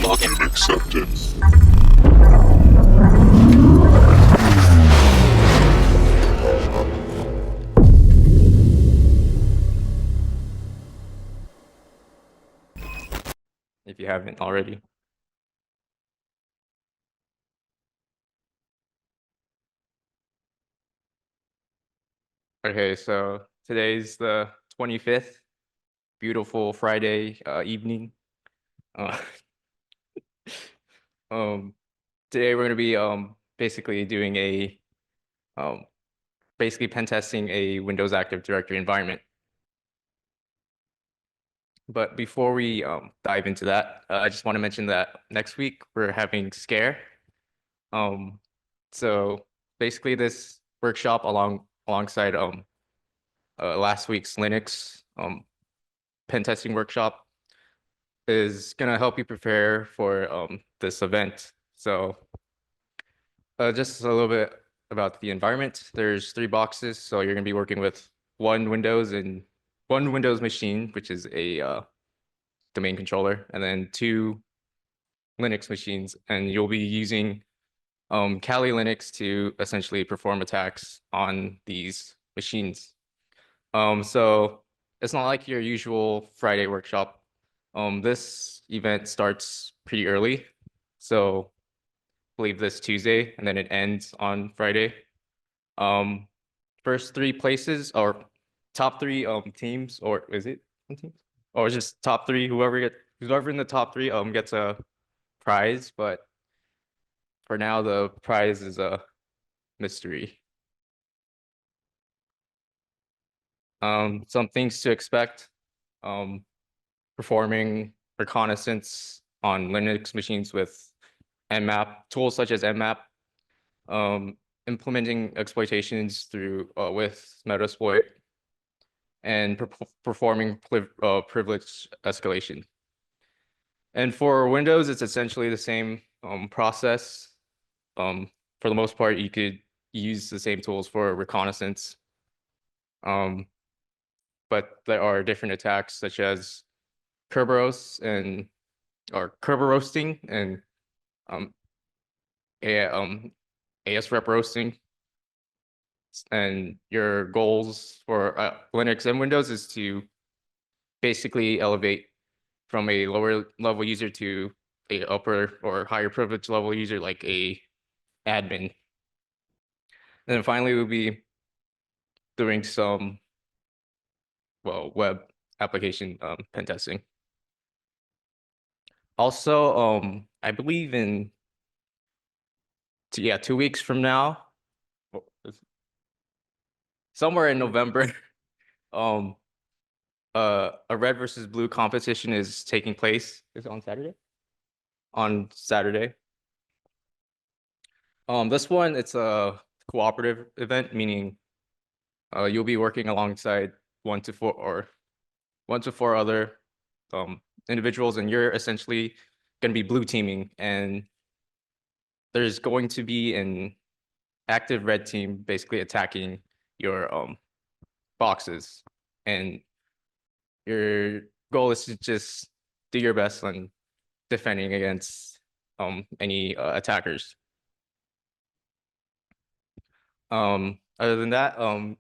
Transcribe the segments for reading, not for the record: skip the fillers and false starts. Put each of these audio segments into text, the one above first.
Login accepted. If you haven't already. Okay, so today's the 25th, beautiful Friday evening. Uh, um, Today we're gonna be basically doing a um basically pen testing a Windows Active Directory environment. But before we dive into that, I just want to mention that next week we're having Scare. Um, so basically this workshop alongside last week's Linux pen testing workshop is gonna help you prepare for this event. So just a little bit about the environment. There's 3 boxes, so you're gonna be working with one Windows machine, which is a domain controller, and then 2 Linux machines, and you'll be using Kali Linux to essentially perform attacks on these machines. So it's not like your usual Friday workshop. This event starts pretty early, so I believe this Tuesday, and then it ends on Friday. Um, First 3 places or top 3 teams, or is it teams? Or just top 3, whoever in the top 3 gets a prize, but for now the prize is a mystery. Some things to expect. Um, Performing reconnaissance on Linux machines with Nmap, tools such as Nmap, implementing exploitations through with Metasploit, and performing privilege escalation. And for Windows, it's essentially the same process. Um, for the most part, you could use the same tools for reconnaissance. Um, but there are different attacks such as Kerberos and or Kerberoasting and um, AS rep roasting. And your goals for Linux and Windows is to basically elevate from a lower level user to a upper or higher privilege level user like a admin. And then finally, we'll be doing some, well, web application pen testing. Also, I believe in, yeah, 2 weeks from now, somewhere in November, um, a red versus blue competition is taking place. Is it on Saturday? On Saturday. This one, it's a cooperative event, meaning you'll be working alongside 1 to 4 other individuals, and you're essentially going to be blue teaming, and there's going to be an active red team basically attacking your boxes, and your goal is to just do your best on defending against any attackers. Other than that, you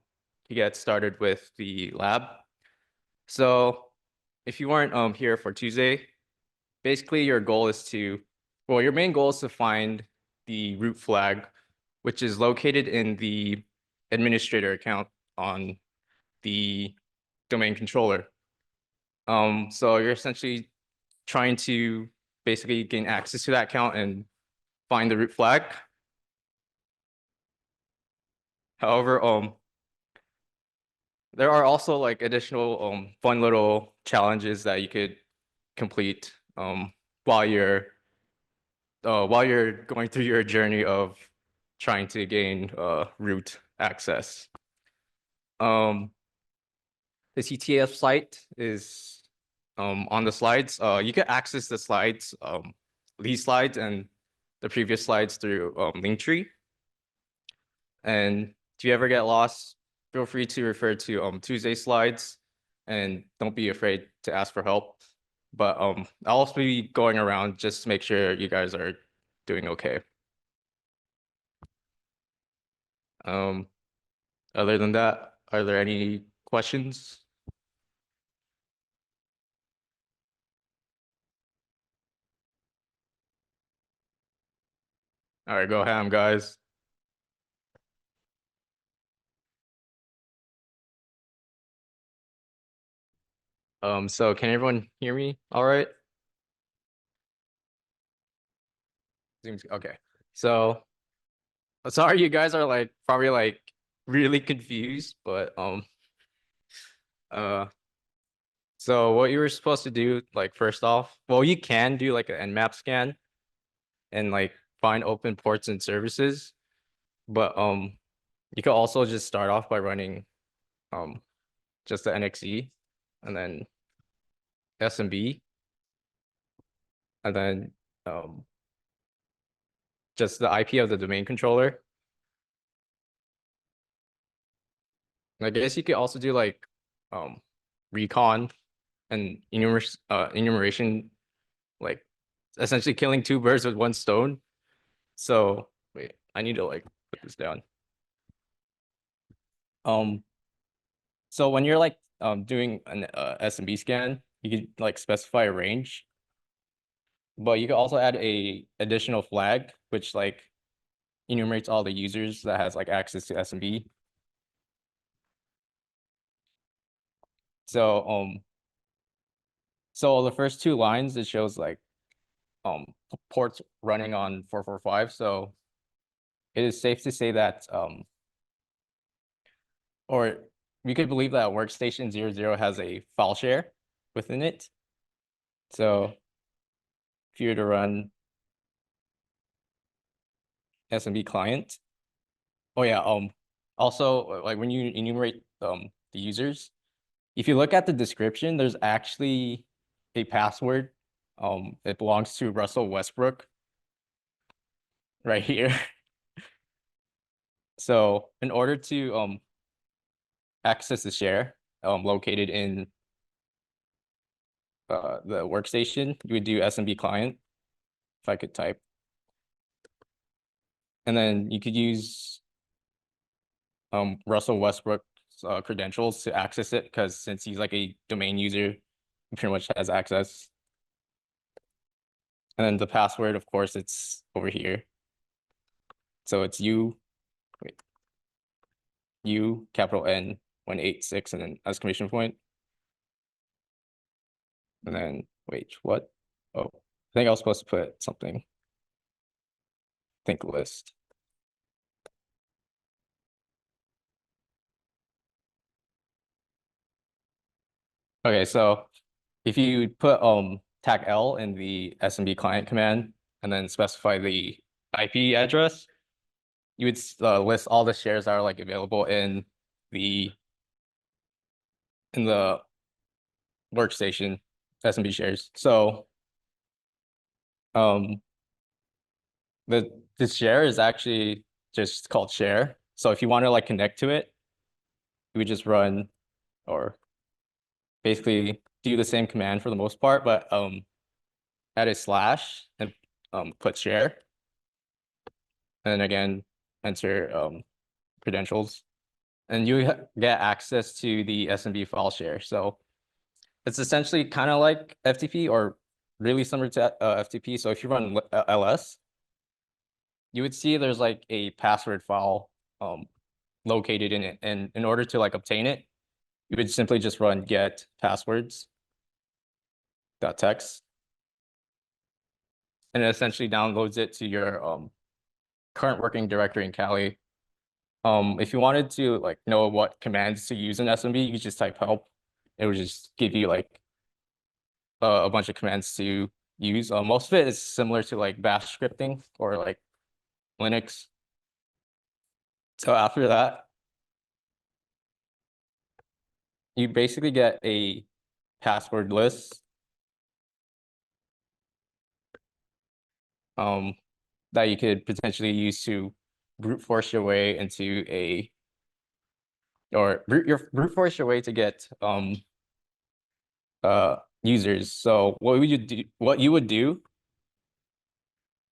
get started with the lab. So if you weren't here for Tuesday, basically your goal is to, well, your main goal is to find the root flag, which is located in the administrator account on the domain controller. So you're essentially trying to basically gain access to that account and find the root flag. However, there are also like additional fun little challenges that you could complete while you're going through your journey of trying to gain root access. Um, the CTF site is on the slides. You can access the slides, these slides and the previous slides through Linktree. And if you ever get lost, feel free to refer to Tuesday slides, and don't be afraid to ask for help. But I'll also be going around just to make sure you guys are doing okay. Um, Other than that, are there any questions? All right, go ham, guys. So can everyone hear me? All right. Seems okay. So sorry, you guys are like probably like really confused, but uh, so what you were supposed to do, like first off, well, you can do like an Nmap scan and like find open ports and services, but you could also just start off by running um just the NXE and then SMB and then um just the IP of the domain controller. And I guess you could also do like um recon and enumeration, like essentially killing two birds with one stone. So wait, I need to like put this down. Um, so when you're like doing an SMB scan, you could like specify a range, but you could also add a additional flag, which like enumerates all the users that has like access to SMB. So so the first two lines it shows like um ports running on 445. So it is safe to say that or we could believe that workstation 00 has a file share within it. So if you were to run SMB client, oh yeah, also like when you enumerate the users, if you look at the description, there's actually a password. It belongs to Russell Westbrook right here. So in order to access the share located in the workstation, you would do SMB client, if I could type. And then you could use Russell Westbrook's credentials to access it, because since he's like a domain user, he pretty much has access. And then the password, of course, it's over here. So it's wait, U capital N 186 and then exclamation point. And then wait, what? Oh, I think I was supposed to put something. Think list. Okay, so if you put tag L in the SMB client command and then specify the IP address, you would list all the shares that are like available the in the workstation SMB shares. So um the share is actually just called share. So if you want to like connect to it, you would just run or basically do the same command for the most part, but add a slash and put share. And then again, enter credentials. And you get access to the SMB file share. So it's essentially kind of like FTP or really similar to FTP. So if you run LS, you would see there's like a password file located in it. And in order to like obtain it, you would simply just run get passwords.txt. And it essentially downloads it to your current working directory in Kali. If you wanted to like know what commands to use in SMB, you could just type help. It would just give you like a bunch of commands to use. Most of it is similar to like bash scripting or like Linux. So after that, you basically get a password list um, that you could potentially use to brute force your way into or brute force your way to get users. So what you would do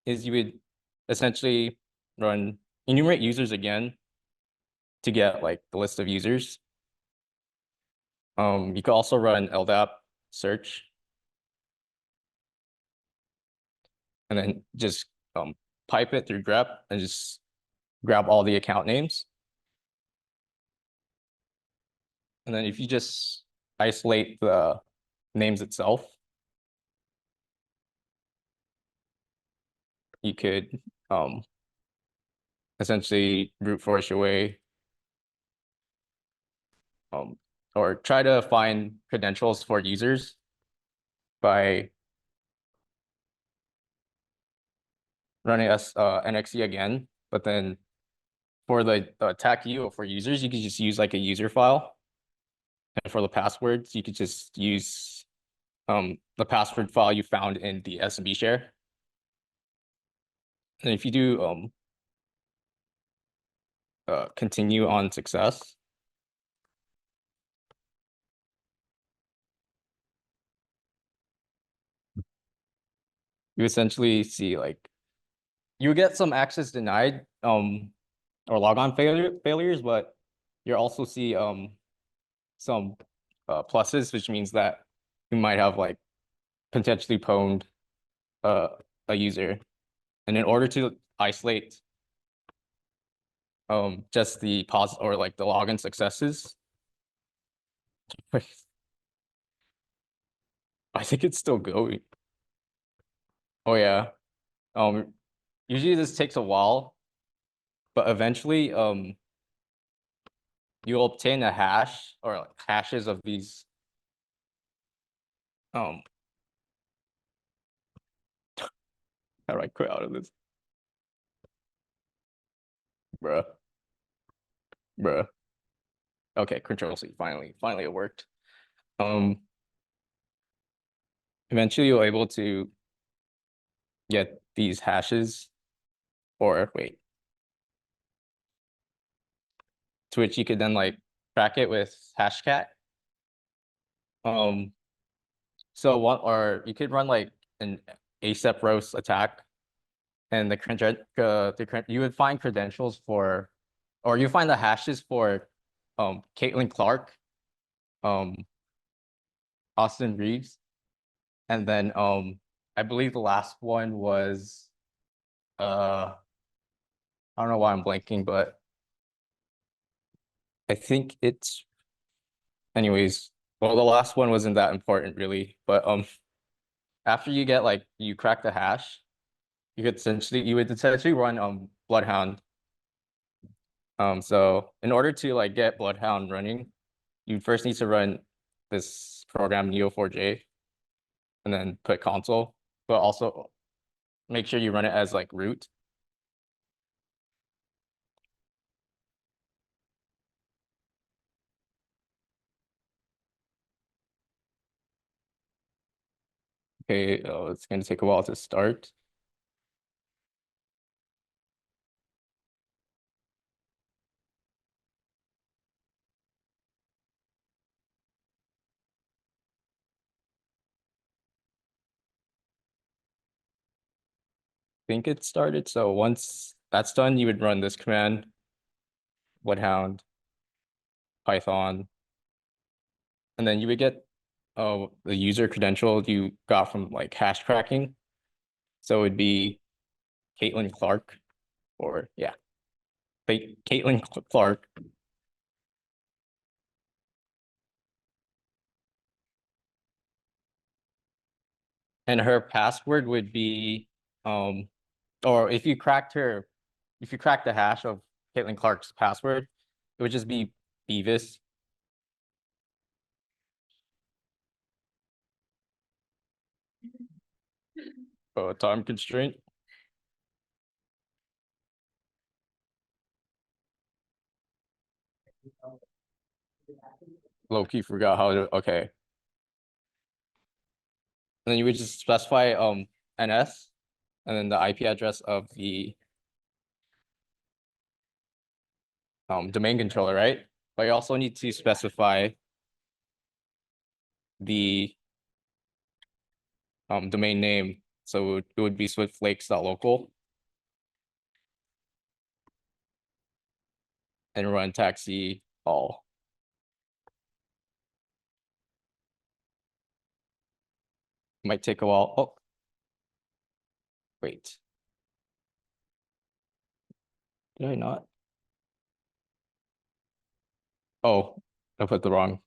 is you would essentially run enumerate users again to get like the list of users. You could also run LDAP search and then just pipe it through grep and just grab all the account names. And then if you just isolate the names itself, you could essentially brute force your way or try to find credentials for users by running NXE again. But then for the attack you for users, you could just use like a user file. And for the passwords, you could just use the password file you found in the SMB share. And if you do continue on success, you essentially see like you get some access denied or logon failures, but you also see some pluses, which means that you might have like potentially pwned uh, a user. And in order to isolate just the pos or like the login successes, I think it's still going. Oh yeah. Usually this takes a while, but eventually you'll obtain a hash or like hashes of these how do I quit out of this? Bruh. Bruh. Okay, control C. Finally it worked. Eventually you're able to get these hashes, or wait, to which you could then like track it with hashcat. So one, or you could run like an ASAP roast attack, and you would find credentials for, or you find the hashes for Caitlin Clark, um Austin Reeves, and then I believe the last one was I don't know why I'm blanking, but I think it's anyways. Well, the last one wasn't that important really, but after you get like you crack the hash, you would essentially run Bloodhound. So in order to like get Bloodhound running, you first need to run this program Neo4j and then put console, but also make sure you run it as like root. Okay, it's going to take a while to start. I think it started. So once that's done, you would run this command, Bloodhound, Python, and then you would get the user credential you got from like hash cracking. So it would be Caitlin Clark, or yeah, Caitlin Clark. And her password would be or if you crack the hash of Caitlin Clark's password, it would just be Beavis. Time constraint. Low-key forgot how to, okay. And then you would just specify NS and then the IP address of the domain controller, right? But you also need to specify the domain name. So it would be swiftflakes.local and run taxi all. Might take a while. Oh, wait. Did I not? Oh, I put the wrong.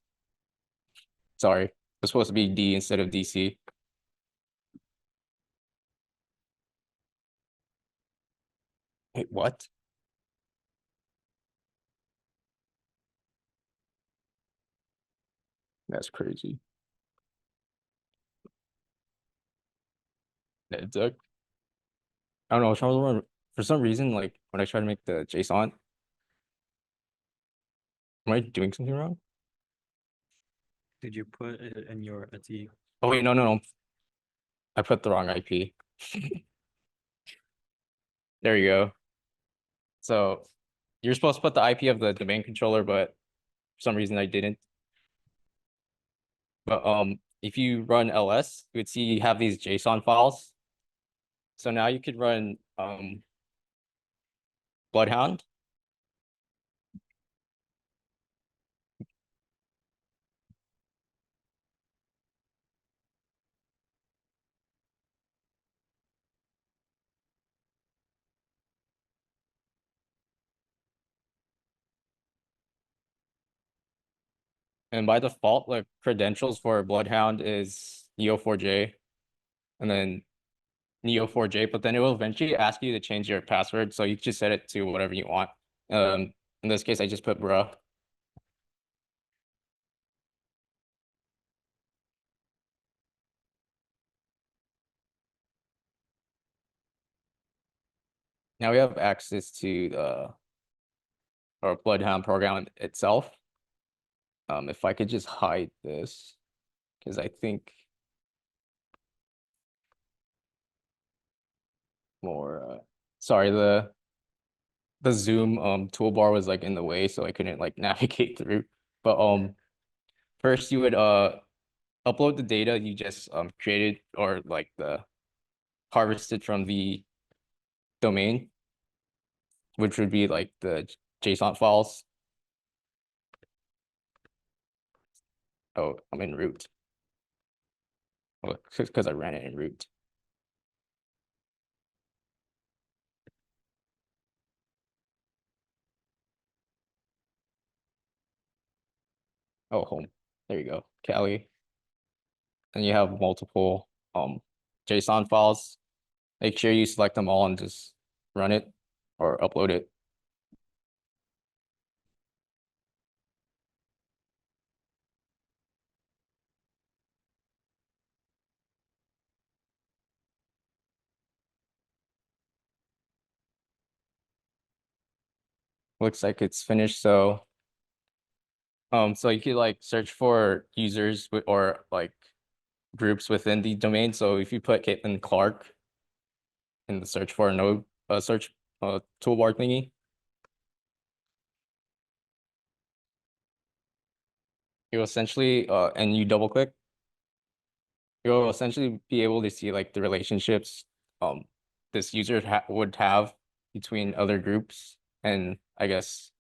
Sorry. It's supposed to be D instead of DC. Wait, what? That's crazy. It's I don't know. For some reason, like when I try to make the JSON, am I doing something wrong? Did you put it in your the Oh wait, no. I put the wrong IP. There you go. So you're supposed to put the IP of the domain controller, but for some reason I didn't. But if you run ls, you would see you have these JSON files. So now you could run Bloodhound. And by default, the credentials for Bloodhound is Neo4j and then Neo4j, but then it will eventually ask you to change your password. So you just set it to whatever you want. In this case, I just put bruh. Now we have access to the our Bloodhound program itself. If I could just hide this, because I think more sorry, the Zoom toolbar was like in the way, so I couldn't like navigate through. But first you would upload the data you just created or like the harvested from the domain, which would be like the JSON files. Oh, I'm in root. Oh, because I ran it in root. Oh, home. There you go, Cali. And you have multiple JSON files. Make sure you select them all and just run it or upload it. Looks like it's finished. So you could like search for users or like groups within the domain. So if you put Caitlin Clark in the search for a node search toolbar thingy, you essentially and you double click, you'll essentially be able to see like the relationships this user would have between other groups and I guess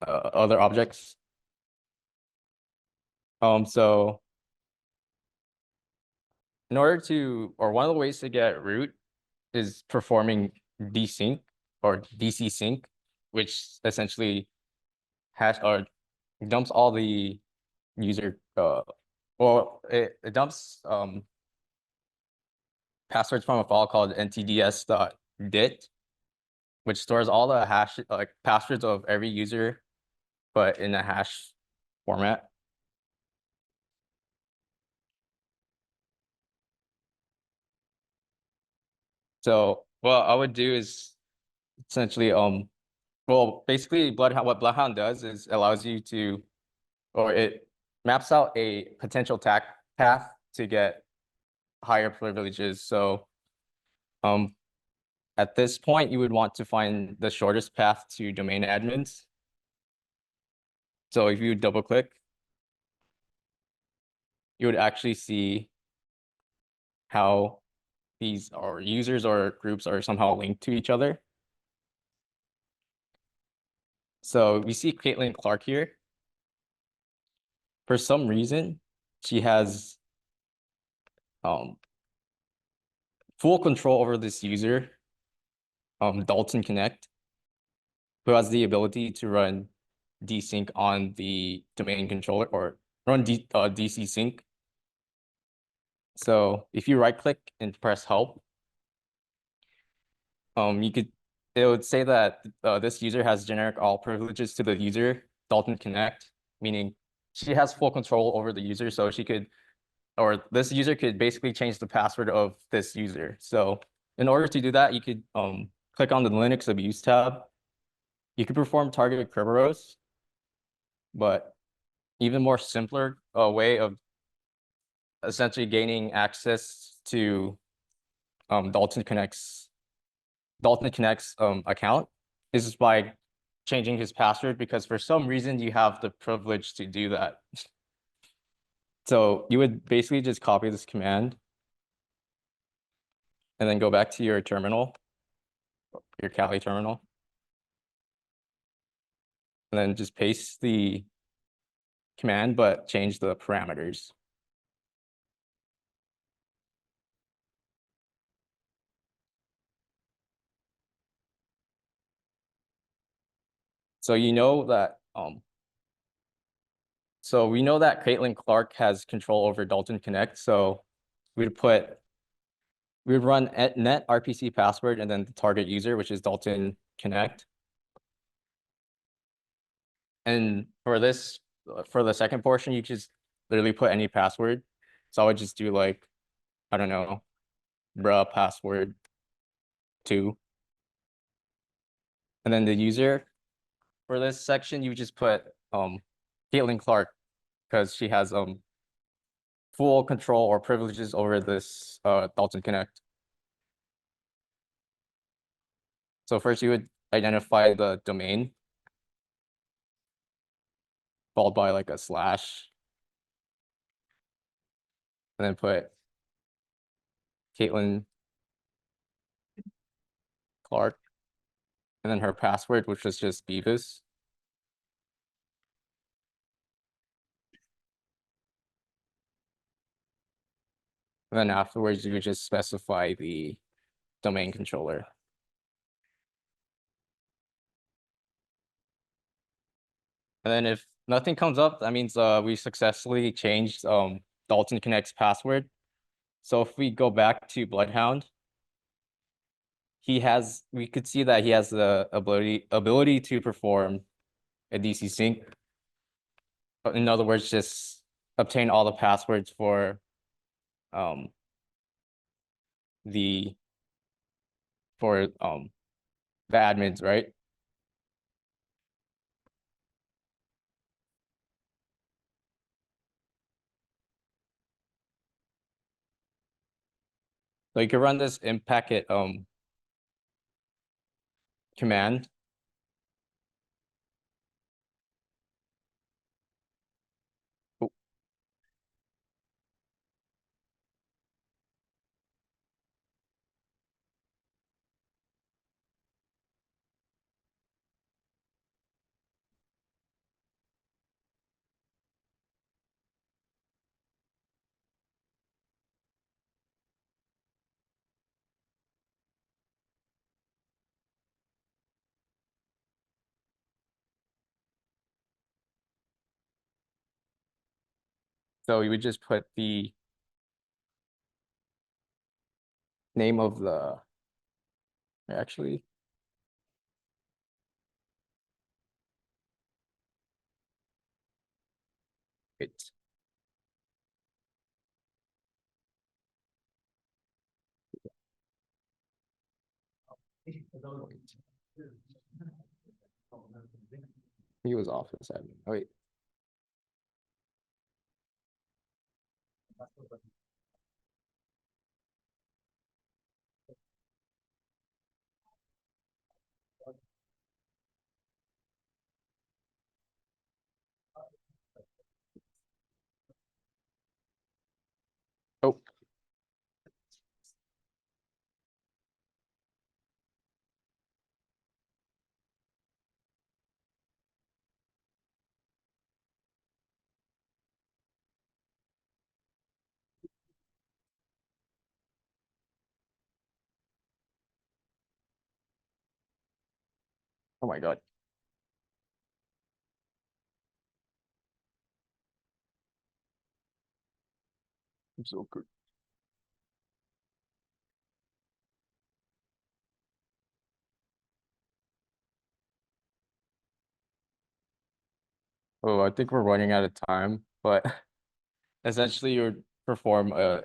other objects. So in order to, or one of the ways to get root is performing desync or DC sync, which essentially hash or dumps all the user well it dumps passwords from a file called ntds.dit, which stores all the hash like passwords of every user but in a hash format. So what I would do is essentially well basically Bloodhound, what Bloodhound does is allows you to, or it maps out a potential attack path to get higher privileges. So at this point, you would want to find the shortest path to domain admins. So if you double click, you would actually see how these or users or groups are somehow linked to each other. So we see Caitlin Clark here. For some reason, she has full control over this user, Dalton Connect, who has the ability to run desync on the domain controller or run DC sync. So if you right click and press help, it would say that this user has generic all privileges to the user Dalton Connect, meaning she has full control over the user, so she could, or this user could basically change the password of this user. So in order to do that, you could click on the Linux abuse tab. You could perform targeted Kerberos, but even more simpler way of essentially gaining access to Dalton Connect's account is by changing his password, because for some reason you have the privilege to do that. So you would basically just copy this command and then go back to your terminal, your Kali terminal, and then just paste the command, but change the parameters. So you know that so we know that Caitlin Clark has control over Dalton Connect. So we'd run net RPC password and then the target user, which is Dalton Connect. And for the second portion, you just literally put any password. So I would just do like, I don't know, bruh password 2. And then the user for this section, you just put Caitlin Clark, because she has full control or privileges over this Dalton Connect. So first you would identify the domain, followed by like a slash, and then put Caitlin Clark, and then her password, which was just Beavis. And then afterwards, you would just specify the domain controller. And then if nothing comes up, that means we successfully changed Dalton Connect's password. So if we go back to Bloodhound, we could see that he has the ability to perform a DC sync. In other words, just obtain all the passwords for um the for the admins, right? So you can run this impacket command. Oh, so you would just put the name of the actually. Wait. He was office admin. Oh, wait. Oh, Oh my God. I'm so good. Oh, I think we're running out of time, but essentially you would perform a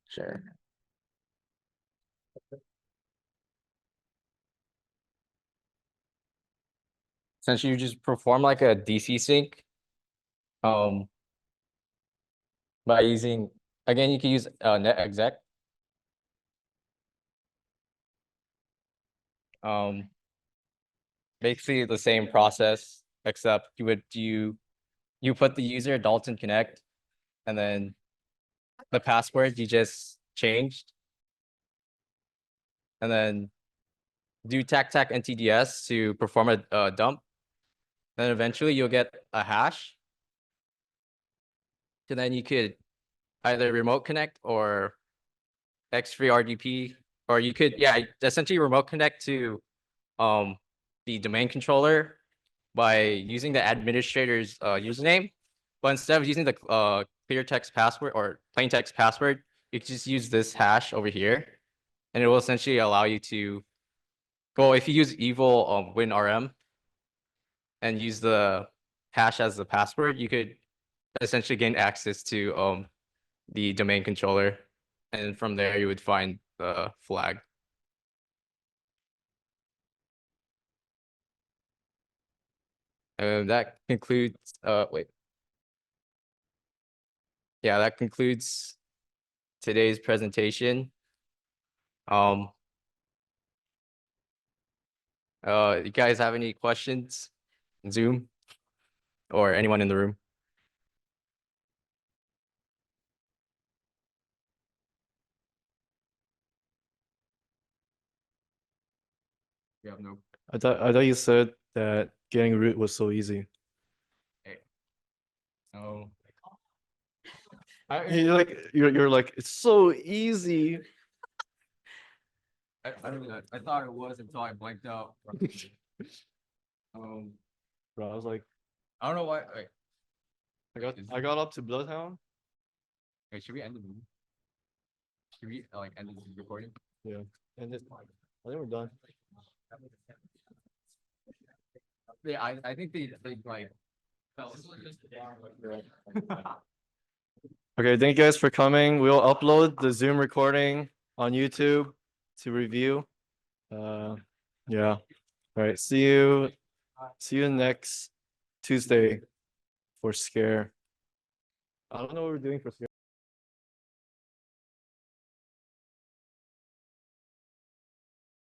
share. Essentially you just perform like a DC sync um by using, again, you can use net exec. Um Basically the same process, except you put the user Dalton Connect, and then the password you just changed, and then do tac tac ntds to perform a dump. Then eventually you'll get a hash. And then you could either remote connect or X3 RDP, or you could, yeah, essentially remote connect to um the domain controller by using the administrator's username. But instead of using the clear text password or plain text password, you can just use this hash over here, and it will essentially allow you to go, if you use evil WinRM and use the hash as the password, you could essentially gain access to the domain controller, and from there you would find the flag. And that concludes wait. Yeah, that concludes today's presentation. Um you guys have any questions in Zoom or anyone in the room? Yeah, no. I thought you said that getting root was so easy. No. You're like, it's so easy. I thought it was until I blanked out. Bro, I was like, I don't know why. Wait, I got up to Bloodhound. wait, should we end the movie? Should we like end the recording? Yeah. And I think we're done. Yeah, I think they like fell asleep. Okay, thank you guys for coming. We'll upload the Zoom recording on YouTube to review. Yeah. All right. See you next Tuesday for Scare. I don't know what we're doing for Scare.